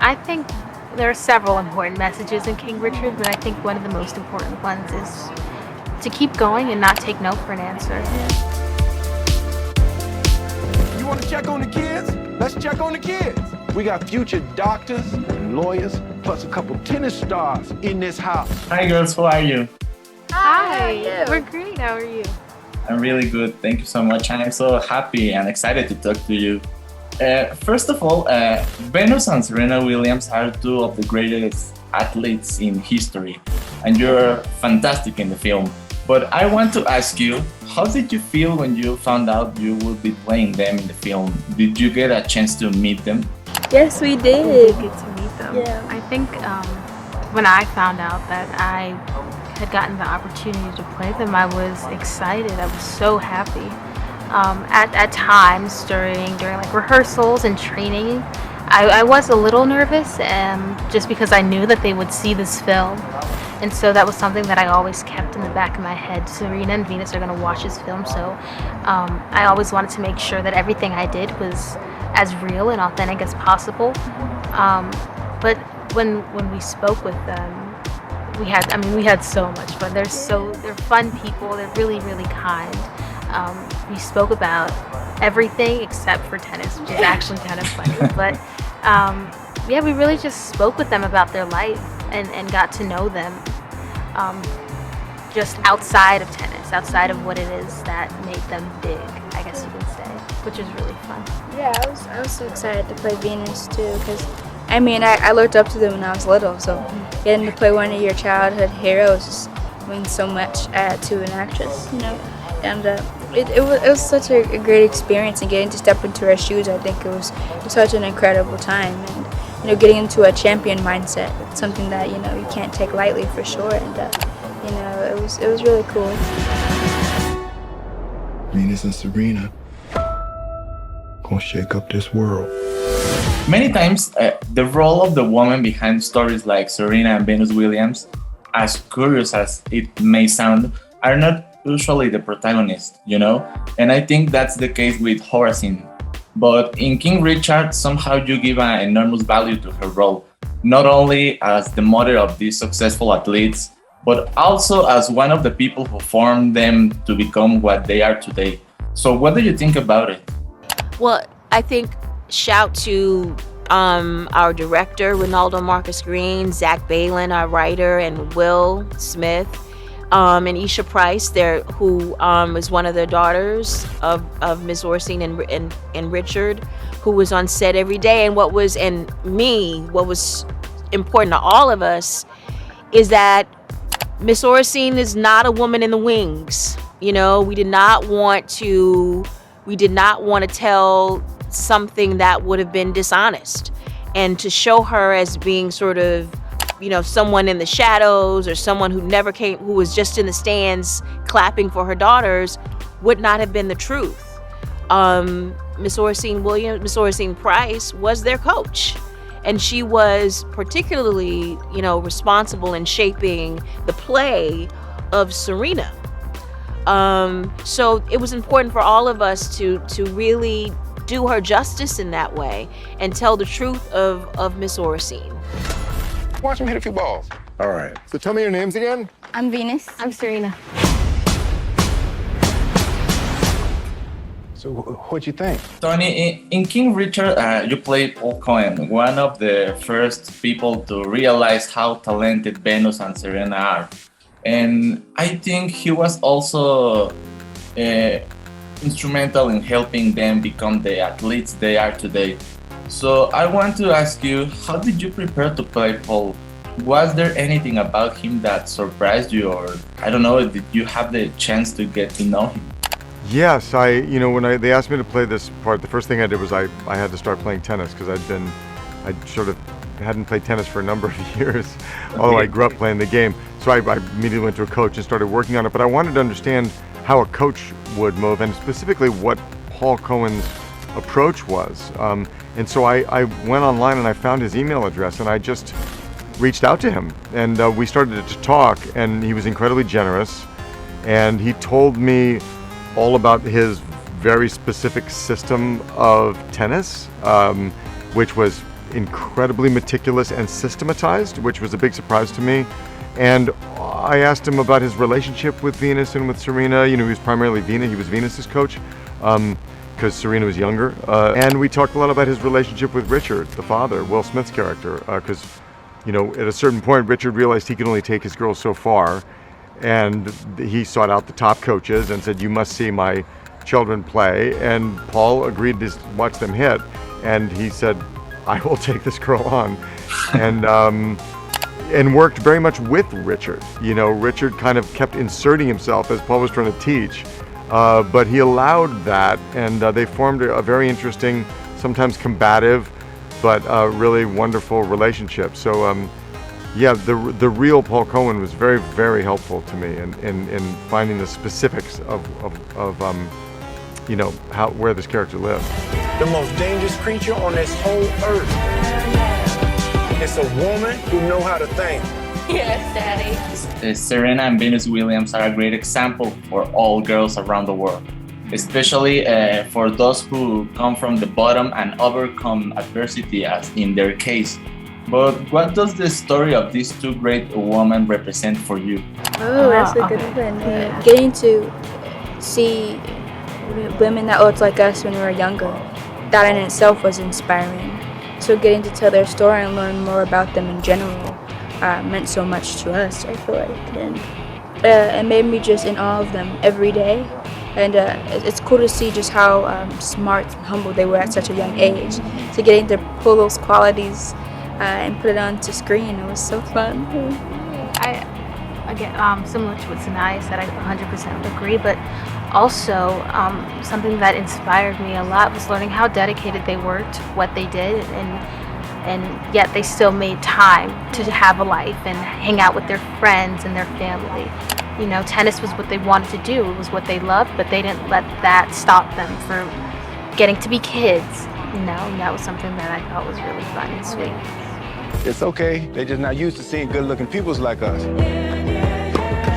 I think there are several important messages in King Richard, but I think one of the most important ones is to keep going and not take no for an answer. You want to check on the kids? Let's check on the kids. We got future doctors and lawyers, plus a couple tennis stars in this house. Hi girls, how are you? Hi, we're great. How are you? I'm really good, thank you so much. I'm so happy and excited to talk to you. First of all, Venus and Serena Williams are two of the greatest athletes in history, and you're fantastic in the film. But I want to ask you, how did you feel when you found out you would be playing them in the film? Did you get a chance to meet them? Yes, we We did. did get to meet them. Yeah. I think when I found out that I had gotten the opportunity to play them, I was excited. I was so happy. At times during like rehearsals and training, I was a little nervous, just because I knew that they would see this film. And so that was something that I always kept in the back of my head. Serena and Venus are going to watch this film, so I always wanted to make sure that everything I did was as real and authentic as possible. But when we spoke with them, we had so much fun. They're fun people. They're really, really kind. We spoke about everything except for tennis, which is actually kind of funny. But yeah, we really just spoke with them about their life and got to know them just outside of tennis, outside of what it is that made them big, I guess you could say, which is really fun. Yeah, I was so excited to play Venus too, because I looked up to them when I was little, so getting to play one of your childhood heroes just means so much to an actress, you know. And it was such a great experience, and getting to step into her shoes, I think it was such an incredible time. And getting into a champion mindset, it's something that you can't take lightly for sure. And it was really cool. Venus and Serena gonna shake up this world. Many times, the role of the woman behind stories like Serena and Venus Williams, as curious as it may sound, are not usually the protagonist, And I think that's the case with Horazin. But in King Richard, somehow you give an enormous value to her role, not only as the mother of these successful athletes, but also as one of the people who formed them to become what they are today. So what do you think about it? Well, I think shout to our director, Ronaldo Marcus Green, Zach Balin, our writer, and Will Smith, and Isha Price, who is one of the daughters of Miss Orsine and Richard, who was on set every day. And what was important to all of us is that Miss Orsine is not a woman in the wings. We did not want to tell something that would have been dishonest, and to show her as being sort of someone in the shadows, or someone who never came, who was just in the stands clapping for her daughters, would not have been the truth. Miss Orsine Price was their coach, and she was particularly, responsible in shaping the play of Serena. So it was important for all of us to really do her justice in that way and tell the truth of Miss Orsine. Watch him hit a few balls. All right. So tell me your names again. I'm Venus. I'm Serena. So what'd you think? Tony, in King Richard, you played Paul Cohen, one of the first people to realize how talented Venus and Serena are. And I think he was also instrumental in helping them become the athletes they are today. So I want to ask you, how did you prepare to play Paul? Was there anything about him that surprised you, or I don't know, did you have the chance to get to know him? Yes, when they asked me to play this part, the first thing I did was I had to start playing tennis, because I sort of hadn't played tennis for a number of years, although I grew up playing the game. So I immediately went to a coach and started working on it. But I wanted to understand how a coach would move, and specifically what Paul Cohen's approach was. And so I went online and I found his email address, and I just reached out to him, and we started to talk, and he was incredibly generous, and he told me all about his very specific system of tennis, which was incredibly meticulous and systematized, which was a big surprise to me. And I asked him about his relationship with Venus and with Serena. You know, he was primarily Venus. He was Venus's coach because Serena was younger. And we talked a lot about his relationship with Richard, the father, Will Smith's character, because, you know, at a certain point, Richard realized he could only take his girls so far. And he sought out the top coaches and said, "You must see my children play." And Paul agreed to watch them hit. And he said, "I will take this girl on." And worked very much with Richard. You know, Richard kind of kept inserting himself as Paul was trying to teach, but he allowed that, and they formed a very interesting, sometimes combative, but really wonderful relationship. So, yeah, the real Paul Cohen was very, very helpful to me in finding the specifics of you know, where this character lived. The most dangerous creature on this whole earth. It's a woman who knows how to think. Yes, Daddy. Serena and Venus Williams are a great example for all girls around the world, especially for those who come from the bottom and overcome adversity, as in their case. But what does the story of these two great women represent for you? Oh, that's a good one. Getting to see women that looked like us when we were younger, that in itself was inspiring. So getting to tell their story and learn more about them in general meant so much to us, I feel like. And it made me just in awe of them every day. And it's cool to see just how smart and humble they were at such a young age. So getting to pull those qualities and put it onto screen, it was so fun. Again, similar to what Sanaya said, I 100% agree, but also something that inspired me a lot was learning how dedicated they were to what they did, and yet they still made time to have a life and hang out with their friends and their family. You know, tennis was what they wanted to do, it was what they loved, but they didn't let that stop them from getting to be kids, you know, and that was something that I thought was really fun and sweet. It's okay. They're just not used to seeing good-looking peoples like us.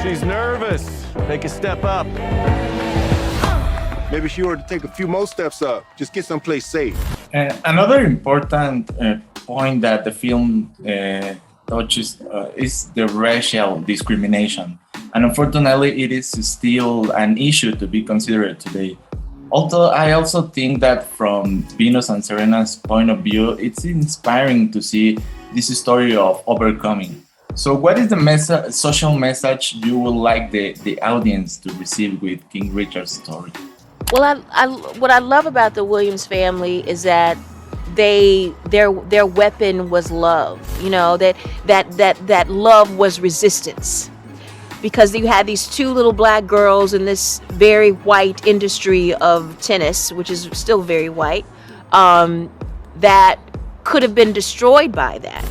She's nervous. Take a step up. Maybe she ought to take a few more steps up. Just get someplace safe. Another important point that the film touches is the racial discrimination. And unfortunately, it is still an issue to be considered today. Although I also think that from Venus and Serena's point of view, it's inspiring to see this story of overcoming. So what is the social message you would like the audience to receive with King Richard's story? Well, what I love about the Williams family is that their weapon was love. You know, that love was resistance. Because you had these two little black girls in this very white industry of tennis, which is still very white, that could have been destroyed by that.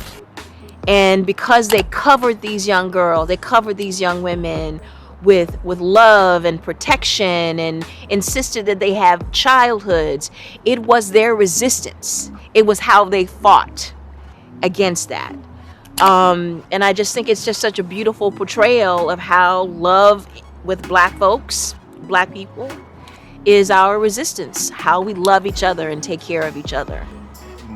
And because they covered these young girls, they covered these young women with love and protection and insisted that they have childhoods, it was their resistance. It was how they fought against that. And I just think it's just such a beautiful portrayal of how love with black folks, black people, is our resistance, how we love each other and take care of each other.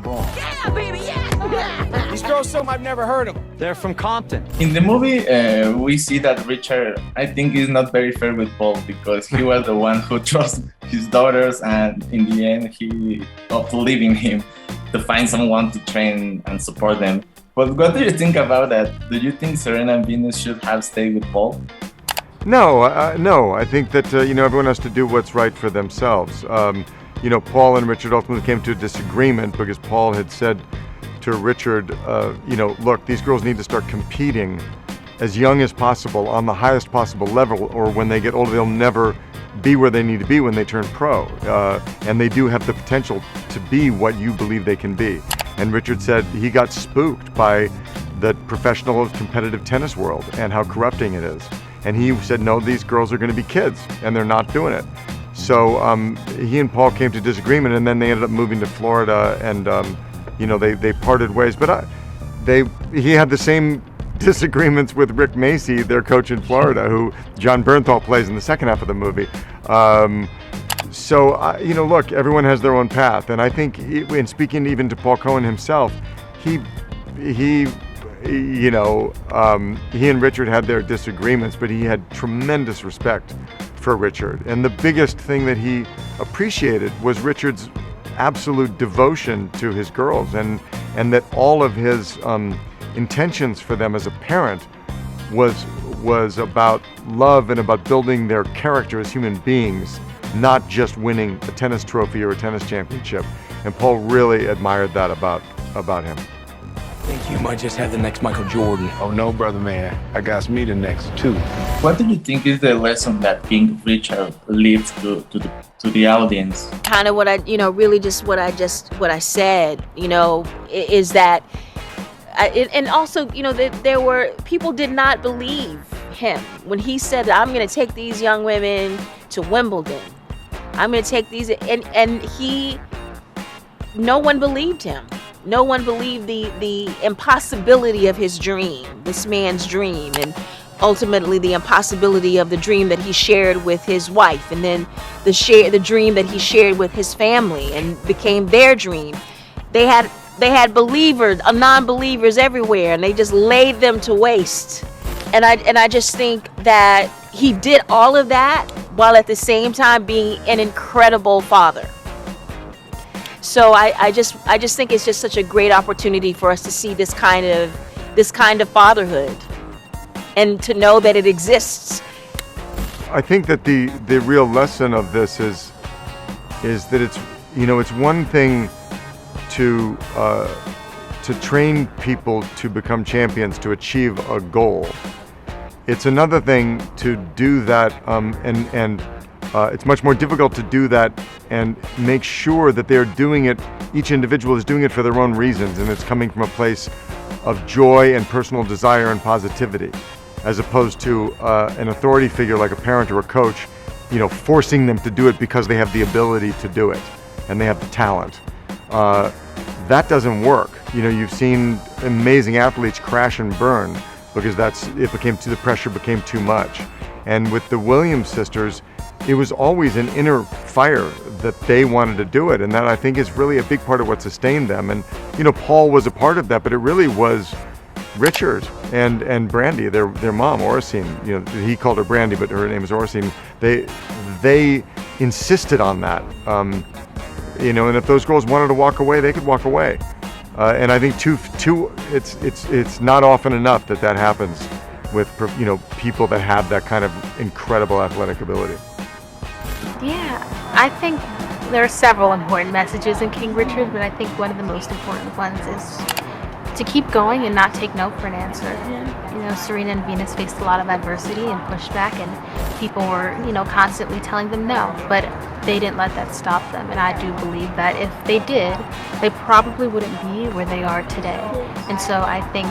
Yeah, baby, yeah! These girls some I've never heard of. They're from Compton. In the movie, we see that Richard, I think, is not very fair with Paul because he was the one who trusts his daughters, and in the end, he stopped leaving him to find someone to train and support them. But what do you think about that? Do you think Serena and Venus should have stayed with Paul? No, no. I think that everyone has to do what's right for themselves. Paul and Richard ultimately came to a disagreement because Paul had said to Richard, look, these girls need to start competing as young as possible on the highest possible level, or when they get older, they'll never be where they need to be when they turn pro. And they do have the potential to be what you believe they can be. And Richard said he got spooked by the professional competitive tennis world and how corrupting it is. And he said, no, these girls are going to be kids, and they're not doing it. So he and Paul came to disagreement, and then they ended up moving to Florida, and they parted ways. But he had the same disagreements with Rick Macy, their coach in Florida, who John Bernthal plays in the second half of the movie. Look, everyone has their own path, and I think, in speaking even to Paul Cohen himself, he and Richard had their disagreements, but he had tremendous respect for Richard. And the biggest thing that he appreciated was Richard's absolute devotion to his girls, and that all of his intentions for them as a parent was about love and about building their character as human beings, not just winning a tennis trophy or a tennis championship. And Paul really admired that about him. I think you might just have the next Michael Jordan. Oh no, brother man, I got me the next too. What do you think is the lesson that King Richard leaves to the audience? Kind of what I, really just what I said, is that, and also, there were people did not believe him when he said, "I'm going to take these young women to Wimbledon. I'm going to take these," and no one believed him. No one believed the impossibility of his dream, this man's dream, and ultimately the impossibility of the dream that he shared with his wife, and then the dream that he shared with his family and became their dream. They had believers, non-believers everywhere, and they just laid them to waste. And I just think that he did all of that while at the same time being an incredible father. So I just think it's just such a great opportunity for us to see this kind of fatherhood, and to know that it exists. I think that the real lesson of this is that it's one thing to train people to become champions, to achieve a goal. It's another thing to do that, and it's much more difficult to do that and make sure that they're doing it, each individual is doing it for their own reasons, and it's coming from a place of joy and personal desire and positivity, as opposed to an authority figure like a parent or a coach, forcing them to do it because they have the ability to do it and they have the talent. That doesn't work. You've seen amazing athletes crash and burn because the pressure became too much. And with the Williams sisters, it was always an inner fire that they wanted to do it, and that I think is really a big part of what sustained them. And Paul was a part of that, but it really was Richard and Brandy, their mom, Oracene. He called her Brandy, but her name is Oracene. They insisted on that. And if those girls wanted to walk away, they could walk away. And I think it's not often enough that happens with people that have that kind of incredible athletic ability. Yeah, I think there are several important messages in King Richard, but I think one of the most important ones is to keep going and not take no for an answer. Serena and Venus faced a lot of adversity and pushback, and people were, constantly telling them no, but they didn't let that stop them. And I do believe that if they did, they probably wouldn't be where they are today. And so I think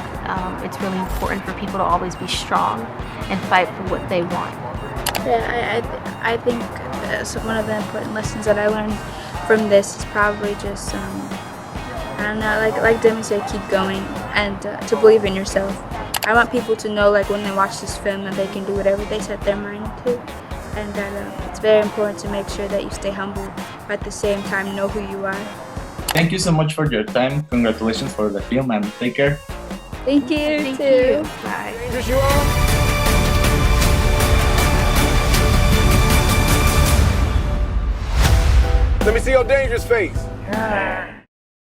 it's really important for people to always be strong and fight for what they want. Yeah, I think one of the important lessons that I learned from this is probably just, I don't know, like Demi said, keep going and to believe in yourself. I want people to know, when they watch this film, that they can do whatever they set their mind to, and that it's very important to make sure that you stay humble, but at the same time know who you are. Thank you so much for your time. Congratulations for the film, and take care. Thank you, too. Bye. Dangerous you are? Let me see your dangerous face.